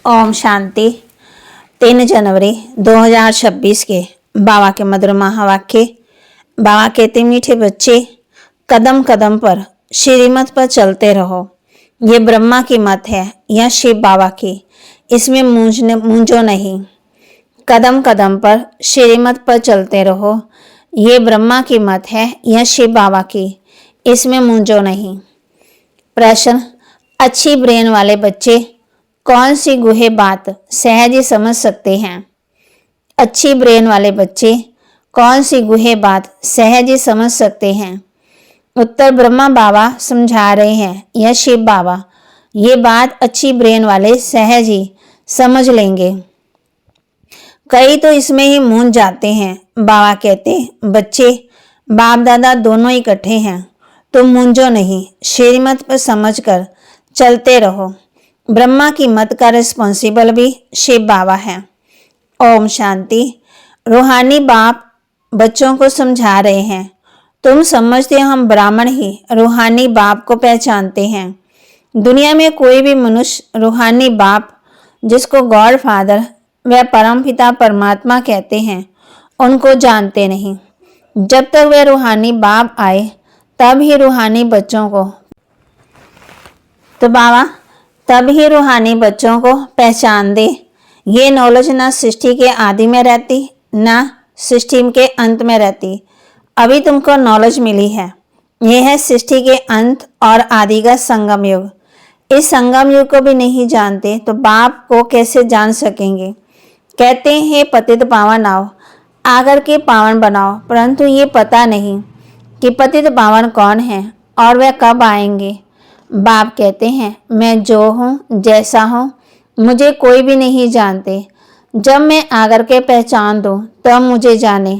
ओम शांति। 3 जनवरी 2026 के बाबा के मधुर महावाक्य। बाबा कहते, मीठे बच्चे, कदम कदम पर श्रीमत पर चलते रहो। ये ब्रह्मा की मत है या शिव बाबा की, इसमें मूंझो नहीं। कदम कदम पर श्रीमत पर चलते रहो। ये ब्रह्मा की मत है या शिव बाबा की, इसमें मूंझो नहीं। प्रश्न, अच्छी ब्रेन वाले बच्चे कौन सी गुहे बात सहज ही समझ सकते हैं? अच्छी ब्रेन वाले बच्चे कौन सी गुहे बात सहज ही समझ सकते हैं? उत्तर, ब्रह्मा बाबा समझा रहे हैं या शिव बाबा। ये बात अच्छी ब्रेन वाले सहज ही समझ लेंगे। कई तो इसमें ही मूंझ जाते हैं। बाबा कहते, बच्चे, बाप दादा दोनों इकट्ठे हैं, तो मूंझो नहीं, श्रीमत पर समझकर चलते रहो। ब्रह्मा की मत का रिस्पॉन्सिबल भी शिव बाबा है। ओम शांति। रूहानी बाप बच्चों को समझा रहे हैं, तुम समझते हो हम ब्राह्मण ही रूहानी बाप को पहचानते हैं। दुनिया में कोई भी मनुष्य रूहानी बाप, जिसको गॉड फादर व परमपिता परमात्मा कहते हैं, उनको जानते नहीं। जब तक वे रूहानी बाप आए तब ही रूहानी बच्चों को तब ही रूहानी बच्चों को पहचान दे। ये नॉलेज ना सृष्टि के आदि में रहती, ना सृष्टि के अंत में रहती। अभी तुमको नॉलेज मिली है। यह है सृष्टि के अंत और आदि का संगम युग। इस संगम युग को भी नहीं जानते तो बाप को कैसे जान सकेंगे? कहते हैं, पतित पावन आओ, आकर के पावन बनाओ। परंतु ये पता नहीं कि पतित पावन कौन है और वह कब आएंगे। बाप कहते हैं, मैं जो हूँ, जैसा हूँ, मुझे कोई भी नहीं जानते। जब मैं आकर के पहचान दूँ तब मुझे जाने।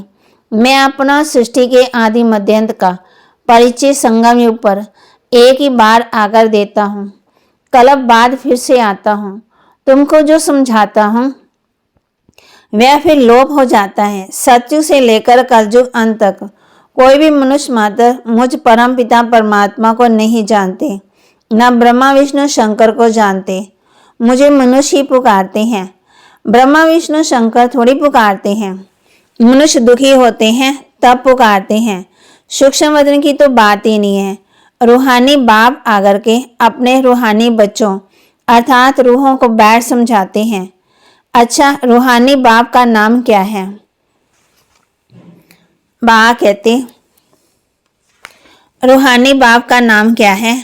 मैं अपना सृष्टि के आदि मध्यांत का परिचय संगम युग पर एक ही बार आकर देता हूँ। कल्प बाद फिर से आता हूँ। तुमको जो समझाता हूँ वह फिर लोप हो जाता है। सत्युग से लेकर कलयुग अंत तक कोई भी मनुष्य मात्र मुझ परम पिता परमात्मा को नहीं जानते, न ब्रह्मा विष्णु शंकर को जानते। मुझे मनुष्य ही पुकारते हैं, ब्रह्मा विष्णु शंकर थोड़ी पुकारते हैं। मनुष्य दुखी होते हैं तब पुकारते हैं। सूक्ष्म वतन की तो बात ही नहीं है। रूहानी बाप आकर के अपने रूहानी बच्चों अर्थात रूहों को बैठ समझाते हैं। अच्छा, रूहानी बाप का नाम क्या है? बाबा कहते, रूहानी बाप का नाम क्या है?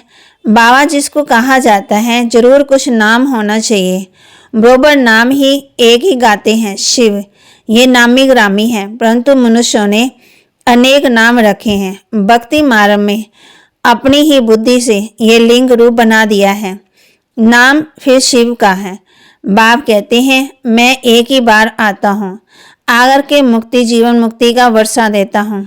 बाबा जिसको कहा जाता है, जरूर कुछ नाम होना चाहिए। बरोबर नाम ही एक ही गाते हैं, शिव। ये नामी ग्रामी है, परंतु मनुष्यों ने अनेक नाम रखे हैं। भक्ति मार्ग में अपनी ही बुद्धि से ये लिंग रूप बना दिया है। नाम फिर शिव का है। बाप कहते हैं, मैं एक ही बार आता हूँ, आकर के मुक्ति जीवन मुक्ति का वर्षा देता हूँ।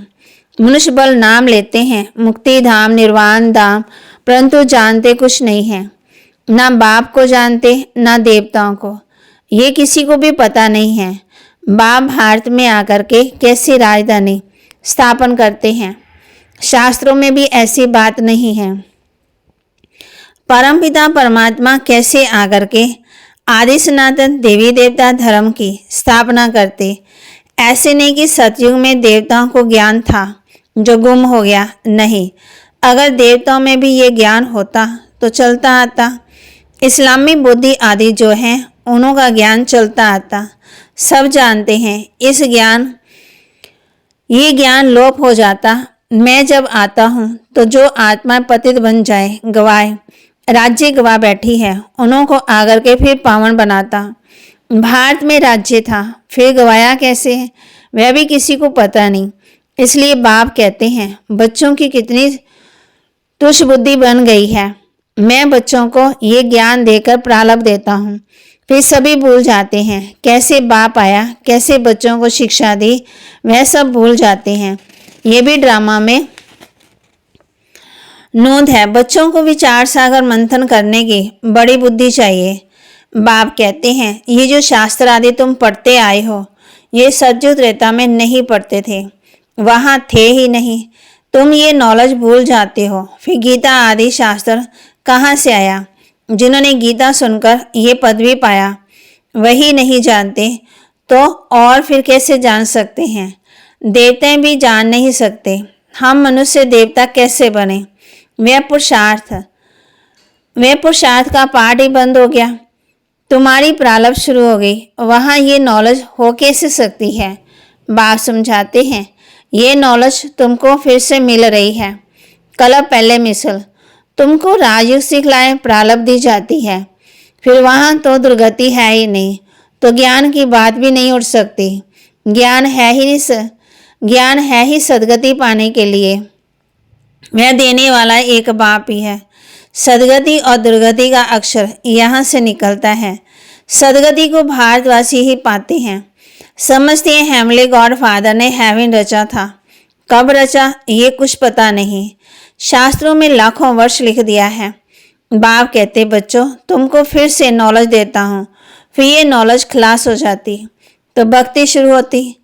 मनुष्य बल नाम लेते हैं, मुक्ति धाम निर्वाण धाम, परंतु जानते कुछ नहीं है। ना बाप को जानते, ना देवताओं को। ये किसी को भी पता नहीं है। बाप भारत में आकर के कैसी राजधानी स्थापन करते हैं, शास्त्रों में भी ऐसी बात नहीं है। परमपिता परमात्मा कैसे आकर के आदि सनातन देवी देवता धर्म की स्थापना करते। ऐसे नहीं कि सतयुग में देवताओं को ज्ञान था जो गुम हो गया, नहीं। अगर देवताओं में भी ये ज्ञान होता तो चलता आता। इस्लामी बुद्धि आदि जो हैं उन्हों का ज्ञान चलता आता। सब जानते हैं ये ज्ञान लोप हो जाता। मैं जब आता हूँ तो जो आत्मा पतित बन जाए, गवाए, राज्य गवा बैठी है, उन्हों को आकर के फिर पावन बनाता। भारत में राज्य था, फिर गवाया कैसे, वह भी किसी को पता नहीं। इसलिए बाप कहते हैं, बच्चों की कितनी तुच्छ बुद्धि बन गई है। मैं बच्चों को ये ज्ञान देकर प्रारब्ध देता हूँ, फिर सभी भूल जाते हैं। कैसे बाप आया, कैसे बच्चों को शिक्षा दी, वह सब भूल जाते हैं। ये भी ड्रामा में नोंद है। बच्चों को विचार सागर मंथन करने की बड़ी बुद्धि चाहिए। बाप कहते हैं, ये जो शास्त्र आदि तुम पढ़ते आए हो, ये सतयुग त्रेता में नहीं पढ़ते थे, वहाँ थे ही नहीं। तुम ये नॉलेज भूल जाते हो। फिर गीता आदि शास्त्र कहाँ से आया? जिन्होंने गीता सुनकर ये पदवी पाया वही नहीं जानते तो और फिर कैसे जान सकते हैं? देवता भी जान नहीं सकते, हम मनुष्य देवता कैसे बने? वह पुरुषार्थ का पाठ ही बंद हो गया। तुम्हारी प्रारब्ध शुरू हो गई, वहाँ ये नॉलेज हो कैसे सकती है? बाप समझाते हैं, ये नॉलेज तुमको फिर से मिल रही है। कल पहले मिसल तुमको राजयोग सिखलाए प्रारब्ध दी जाती है, फिर वहाँ तो दुर्गति है ही नहीं, तो ज्ञान की बात भी नहीं उठ सकती। ज्ञान है ही सदगति पाने के लिए। वह देने वाला एक बाप ही है। सदगति और दुर्गति का अक्षर यहाँ से निकलता है। सदगति को भारतवासी ही पाते हैं। समझते हैं हेमली गॉड फादर ने हेवन रचा था। कब रचा ये कुछ पता नहीं, शास्त्रों में लाखों वर्ष लिख दिया है। बाप कहते बच्चों तुमको फिर से नॉलेज देता हूँ, फिर ये नॉलेज खलास हो जाती तो भक्ति शुरू होती।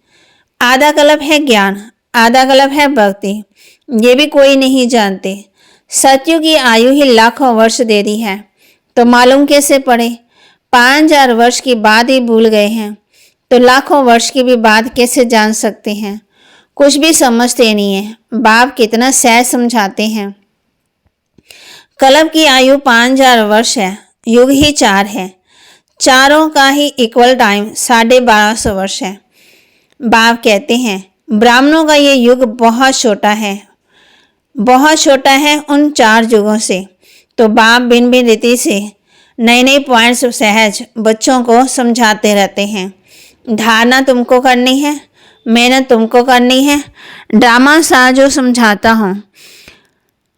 आधा कल्प है ज्ञान, आधा कल्प है भक्ति, ये भी कोई नहीं जानते। सत्युग की आयु ही लाखों वर्ष दे दी है, तो मालूम कैसे पड़े? 5000 वर्ष की बात ही भूल गए हैं, तो लाखों वर्ष की भी बात कैसे जान सकते हैं? कुछ भी समझते नहीं है। बाप कितना सहज समझाते हैं। कल्प की आयु 5000 वर्ष है, युग ही 4 है, चारों का ही इक्वल टाइम 1250 वर्ष है। बाप कहते हैं ब्राह्मणों का ये युग बहुत छोटा है, बहुत छोटा है उन 4 युगों से। तो बाप भिन्न भिन्न रीति से नए नए पॉइंट्स सहज बच्चों को समझाते रहते हैं। धारणा तुमको करनी है, मेहनत तुमको करनी है। ड्रामा सा जो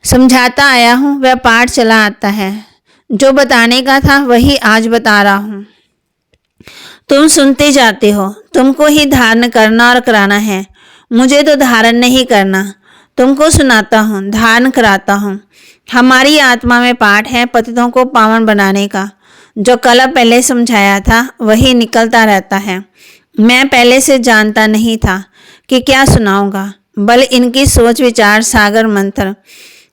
समझाता आया हूँ वह पाठ चला आता है। जो बताने का था वही आज बता रहा हूँ। तुम सुनते जाते हो, तुमको ही धारण करना और कराना है। मुझे तो धारण नहीं करना, तुमको सुनाता हूँ, धारण कराता हूँ। हमारी आत्मा में पाठ है पतितों को पावन बनाने का। जो कल पहले समझाया था वही निकलता रहता है। मैं पहले से जानता नहीं था कि क्या सुनाऊंगा, बल इनकी सोच विचार सागर मंथन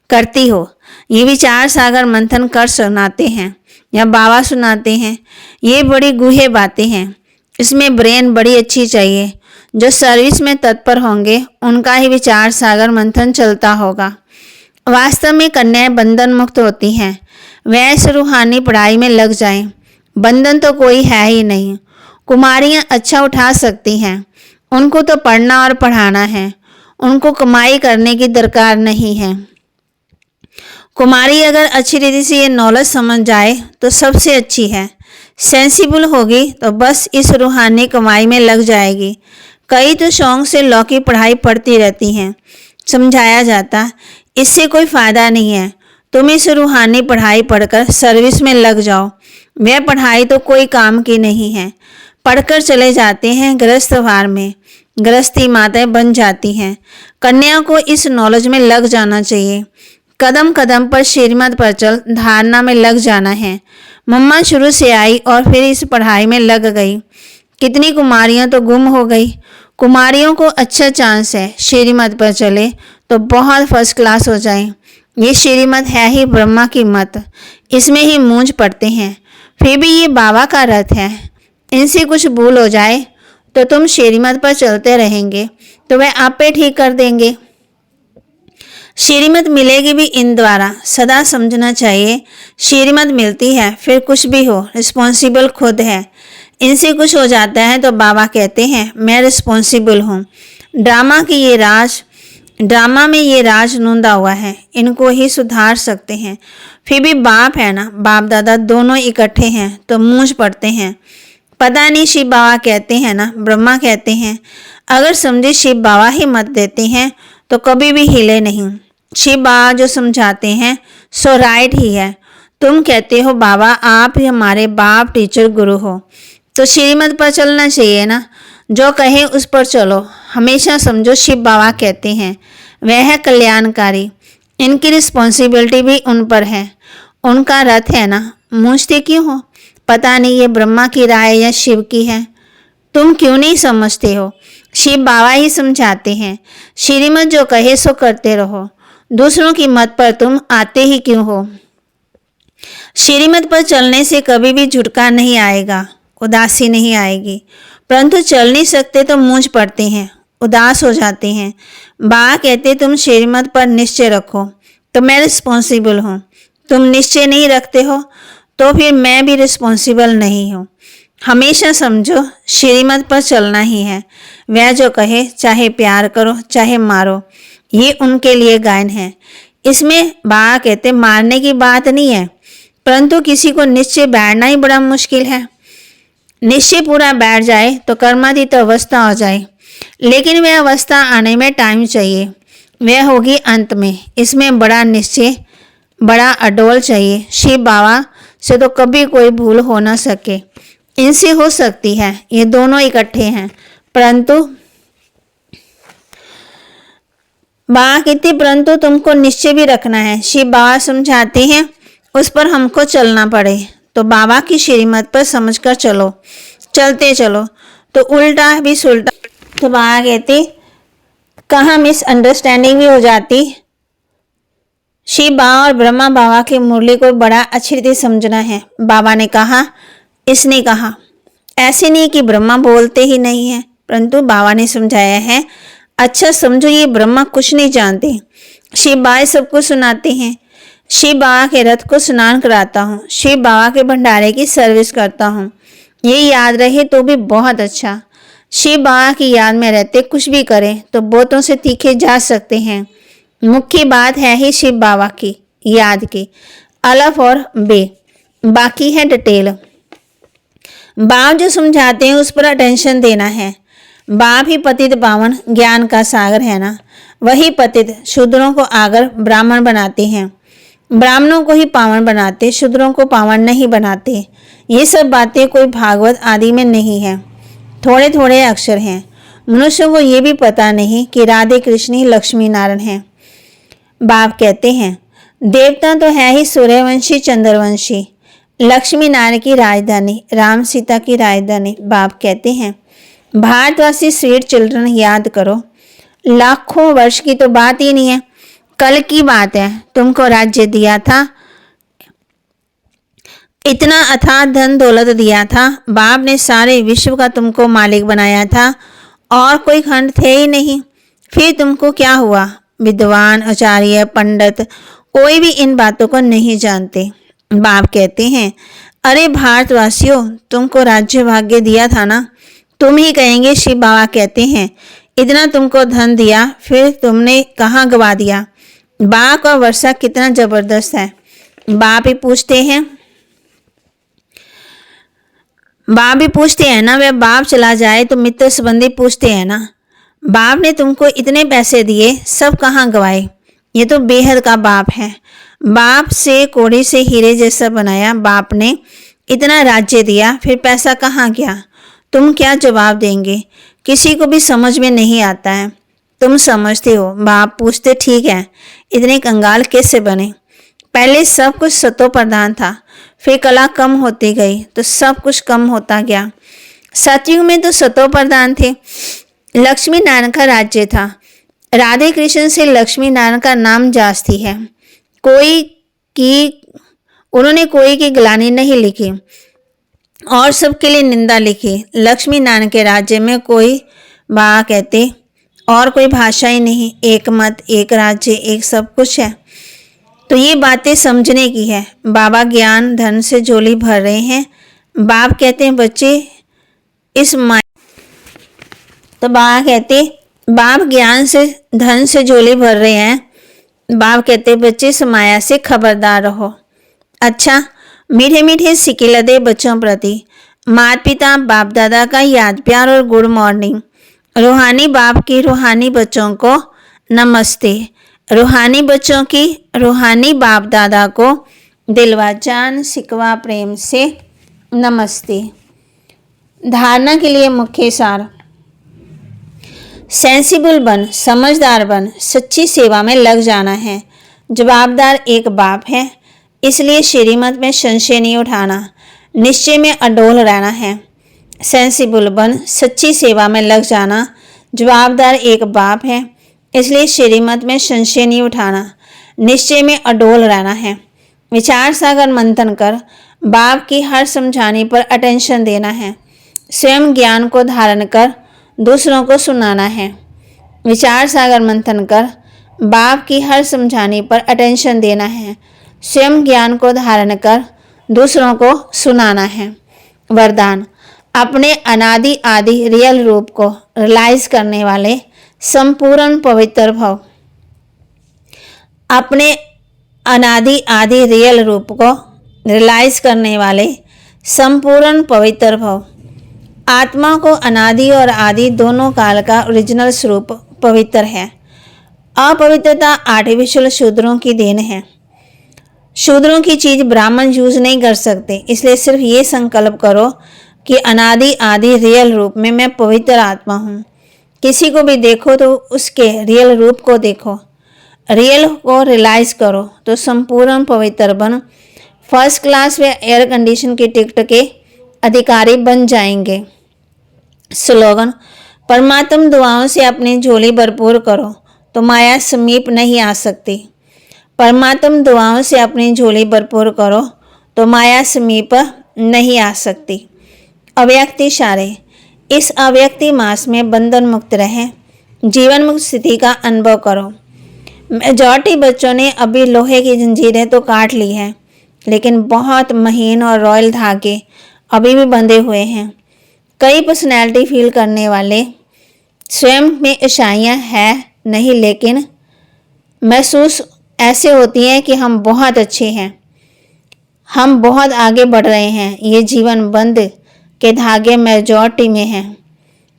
करती हो। ये विचार सागर मंथन कर सुनाते हैं या बाबा सुनाते हैं। ये बड़ी गूढ़ बातें हैं, इसमें ब्रेन बड़ी अच्छी चाहिए। जो सर्विस में तत्पर होंगे उनका ही विचार सागर मंथन चलता होगा। वास्तव में कन्याएं बंधन मुक्त होती हैं। वैसे रूहानी पढ़ाई में लग जाएं, बंधन तो कोई है ही नहीं। कुमारियां अच्छा उठा सकती हैं, उनको तो पढ़ना और पढ़ाना है, उनको कमाई करने की दरकार नहीं है। कुमारी अगर अच्छी रीति से ये नॉलेज समझ जाए तो सबसे अच्छी है। सेंसिबल होगी तो बस इस रूहानी कमाई में लग जाएगी। कई तो शौक से लॉ की पढ़ाई पढ़ती रहती हैं। समझाया जाता इससे कोई फ़ायदा नहीं है, तुम इस रूहानी पढ़ाई पढ़कर सर्विस में लग जाओ। वह पढ़ाई तो कोई काम की नहीं है। पढ़कर चले जाते हैं गृहस्थवार में, गृहस्थी माताएं बन जाती हैं। कन्या को इस नॉलेज में लग जाना चाहिए। कदम कदम पर श्रीमत पर चल धारणा में लग जाना है। मम्मा शुरू से आई और फिर इस पढ़ाई में लग गई। कितनी कुमारियां तो गुम हो गई। कुमारियों को अच्छा चांस है, श्रीमत पर चले तो बहुत फर्स्ट क्लास हो जाए। ये श्रीमत है ही ब्रह्मा की मत, इसमें ही मूंझ पड़ते हैं। फिर भी ये बाबा का रथ है, इनसे कुछ भूल हो जाए तो तुम श्रीमत पर चलते रहेंगे तो वह आपे ठीक कर देंगे। श्रीमत मिलेगी भी इन द्वारा, सदा समझना चाहिए। श्रीमत मिलती है फिर कुछ भी हो रिस्पॉन्सिबल खुद है। इनसे कुछ हो जाता है तो बाबा कहते हैं मैं रिस्पॉन्सिबल हूँ। ड्रामा में ये राज नूंदा हुआ है, इनको ही सुधार सकते हैं। फिर भी बाप है ना, बाप दादा दोनों इकट्ठे हैं तो मूंझ पड़ते हैं। पता नहीं शिव बाबा कहते हैं ना, ब्रह्मा कहते हैं। अगर समझे शिव बाबा ही मत देते हैं तो कभी भी हिले नहीं। शिव बाबा जो समझाते हैं सो राइट ही है। तुम कहते हो बाबा आप ही हमारे बाप टीचर गुरु हो, तो श्रीमत पर चलना चाहिए ना। जो कहे उस पर चलो। हमेशा समझो शिव बाबा कहते हैं वह है कल्याणकारी, इनकी रिस्पॉन्सिबिलिटी भी उन पर है, उनका रथ है ना। मूझते क्यों हो? पता नहीं ये ब्रह्मा की राय या शिव की है, तुम क्यों नहीं समझते हो? शिव बाबा ही समझाते हैं श्रीमत जो कहे सो करते रहो। दूसरों की मत पर तुम आते ही क्यों हो? श्रीमत पर चलने से कभी भी झुटका नहीं आएगा, उदासी नहीं आएगी। परंतु चल नहीं सकते तो मूंझ पड़ते हैं, उदास हो जाते हैं। बाबा कहते तुम श्रीमत पर निश्चय रखो तो मैं रिस्पॉन्सिबल हूँ। तुम निश्चय नहीं रखते हो तो फिर मैं भी रिस्पॉन्सिबल नहीं हूँ। हमेशा समझो श्रीमत पर चलना ही है। वह जो कहे, चाहे प्यार करो चाहे मारो, ये उनके लिए गायन है। इसमें बाबा कहते मारने की बात नहीं है, परंतु किसी को निश्चय बैठना ही बड़ा मुश्किल है। निश्चय पूरा बैठ जाए तो कर्मातीत अवस्था हो जाए, लेकिन वह अवस्था आने में टाइम चाहिए। वह होगी अंत में। इसमें बड़ा निश्चय, बड़ा अडोल चाहिए। शिव बाबा से तो कभी कोई भूल हो ना सके, इनसे हो सकती है। ये दोनों इकट्ठे हैं, परंतु बाबा कहते परंतु तुमको निश्चय भी रखना है। शिव बाबा समझाते हैं उस पर हमको चलना पड़े तो बाबा की श्रीमत पर समझकर चलो। चलते चलो तो उल्टा भी सुलटा। तो बाबा कहते कहाँ मिसअंडरस्टैंडिंग भी हो जाती। शिव बाबा और ब्रह्मा बाबा की मुरली को बड़ा अच्छी रीति समझना है। बाबा ने कहा, इसने कहा, ऐसे नहीं कि ब्रह्मा बोलते ही नहीं है, परंतु बाबा ने समझाया है। अच्छा समझो ये ब्रह्मा कुछ नहीं जानते। शिव बाबा सबको सुनाते हैं। शिव बाबा के रथ को स्नान कराता हूँ, शिव बाबा के भंडारे की सर्विस करता हूँ। ये याद रहे तो भी बहुत अच्छा। शिव बाबा की याद में रहते कुछ भी करें तो बोतों से तीखे जा सकते हैं। मुख्य बात है ही शिव बाबा की याद की, अलफ और बे, बाकी है डिटेल। बाप जो समझाते हैं उस पर अटेंशन देना है। बाप ही पतित पावन ज्ञान का सागर है ना, वही पतित शूद्रों को आगर ब्राह्मण बनाते हैं, ब्राह्मणों को ही पावन बनाते, शूद्रों को पावन नहीं बनाते। ये सब बातें कोई भागवत आदि में नहीं है, थोड़े थोड़े अक्षर हैं। मनुष्य को ये भी पता नहीं कि राधे कृष्ण ही लक्ष्मी नारायण हैं। बाप कहते हैं देवता तो है ही सूर्यवंशी चंद्रवंशी, लक्ष्मी नारायण की राजधानी, राम सीता की राजधानी। बाप कहते हैं भारतवासी स्वीट चिल्ड्रन याद करो, लाखों वर्ष की तो बात ही नहीं है, कल की बात है। तुमको राज्य दिया था, इतना अथाह धन दौलत दिया था, बाप ने सारे विश्व का तुमको मालिक बनाया था और कोई खंड थे ही नहीं। फिर तुमको क्या हुआ? विद्वान, आचार्य, पंडित कोई भी इन बातों को नहीं जानते। बाप कहते हैं अरे भारतवासियों, तुमको राज्य भाग्य दिया था ना। तुम ही कहेंगे शिव बाबा कहते हैं इतना तुमको धन दिया, फिर तुमने कहाँ गवा दिया। बाप का वर्षा कितना जबरदस्त है। बाप ही पूछते हैं, बाप भी पूछते हैं ना, वह बाप चला जाए तो मित्र संबंधी पूछते हैं ना, बाप ने तुमको इतने पैसे दिए, सब कहाँ गवाए। ये तो बेहद का बाप है। बाप से कोड़ी से हीरे जैसा बनाया, बाप ने इतना राज्य दिया, फिर पैसा कहाँ गया। तुम क्या जवाब देंगे? किसी को भी समझ में नहीं आता है। तुम समझते हो। बाप पूछते ठीक है, इतने कंगाल कैसे बने? पहले सब कुछ सतो प्रधान था, फिर कला कम होती गई तो सब कुछ कम होता गया। सतयुग में तो सतो प्रधान थे, लक्ष्मी नारायण का राज्य था। राधे कृष्ण से लक्ष्मी नारायण का नाम जास्ती है। उन्होंने कोई की ग्लानि नहीं लिखी और सबके लिए निंदा लिखी। लक्ष्मी नारायण के राज्य में कोई बाबा कहते और कोई भाषा ही नहीं, एक मत, एक राज्य, एक सब कुछ है। तो ये बातें समझने की है। बाबा ज्ञान धन से झोली भर रहे हैं। बाप कहते हैं बच्चे इस तो बाबा कहते बाप ज्ञान से धन से झोली भर रहे हैं। बाप कहते बच्चे इस माया से खबरदार रहो। अच्छा, मीठे मीठे सिक्के लदे बच्चों प्रति माता पिता बाप दादा का याद प्यार और गुड मॉर्निंग। रूहानी बाप की रूहानी बच्चों को नमस्ते। रूहानी बच्चों की रूहानी बाप दादा को दिलवा जान सिकवा प्रेम से नमस्ते। धारणा के लिए मुख्य सार, सेंसिबल बन, समझदार बन, सच्ची सेवा में लग जाना है। जवाबदार एक बाप है, इसलिए श्रीमत में संशय नहीं उठाना, निश्चय में अडोल रहना है। सेंसिबल बन, सच्ची सेवा में लग जाना, जवाबदार एक बाप है, इसलिए श्रीमत में संशय नहीं उठाना, निश्चय में अडोल रहना है। विचार सागर मंथन कर बाप की हर समझाने पर अटेंशन देना है। स्वयं ज्ञान को धारण कर दूसरों को सुनाना है। विचार सागर मंथन कर बाप की हर समझाने पर अटेंशन देना है। स्वयं ज्ञान को धारण कर दूसरों को सुनाना है। वरदान, अपने अनादि आदि रियल रूप को रियलाइज करने वाले संपूर्ण पवित्र भव। अपने अनादि आदि रियल रूप को रियलाइज करने वाले संपूर्ण पवित्र भव। आत्मा को अनादि और आदि दोनों काल का ओरिजिनल स्वरूप पवित्र है। अपवित्रता आर्टिफिशियल शूद्रों की देन है। शूद्रों की चीज ब्राह्मण यूज नहीं कर सकते, इसलिए सिर्फ ये संकल्प करो कि अनादि आदि रियल रूप में मैं पवित्र आत्मा हूँ। किसी को भी देखो तो उसके रियल रूप को देखो, रियल को रियलाइज करो तो संपूर्ण पवित्र बन फर्स्ट क्लास व एयर कंडीशन की टिकट के अधिकारी बन जाएंगे। स्लोगन, परमात्म दुआओं से अपनी झोली भरपूर करो तो माया समीप नहीं आ सकती। परमात्म दुआओं से अपनी झोली भरपूर करो तो माया समीप नहीं आ सकती। अव्यक्त इशारे, इस अव्यक्ति मास में बंधन मुक्त रहें, जीवन मुक्त स्थिति का अनुभव करो। मेजॉरिटी बच्चों ने अभी लोहे की जंजीरें तो काट ली हैं, लेकिन बहुत महीन और रॉयल धागे अभी भी बंधे हुए हैं। कई पर्सनैलिटी फील करने वाले स्वयं में ईसाइयाँ हैं नहीं, लेकिन महसूस ऐसे होती हैं कि हम बहुत अच्छे हैं, हम बहुत आगे बढ़ रहे हैं। ये जीवन बंध के धागे मेजॉरिटी में हैं।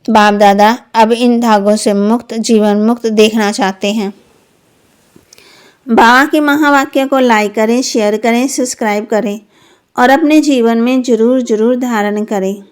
बाप दादा अब इन धागों से मुक्त, जीवन मुक्त देखना चाहते हैं। बाबा के महावाक्य को लाइक करें, शेयर करें, सब्सक्राइब करें और अपने जीवन में जरूर धारण करें।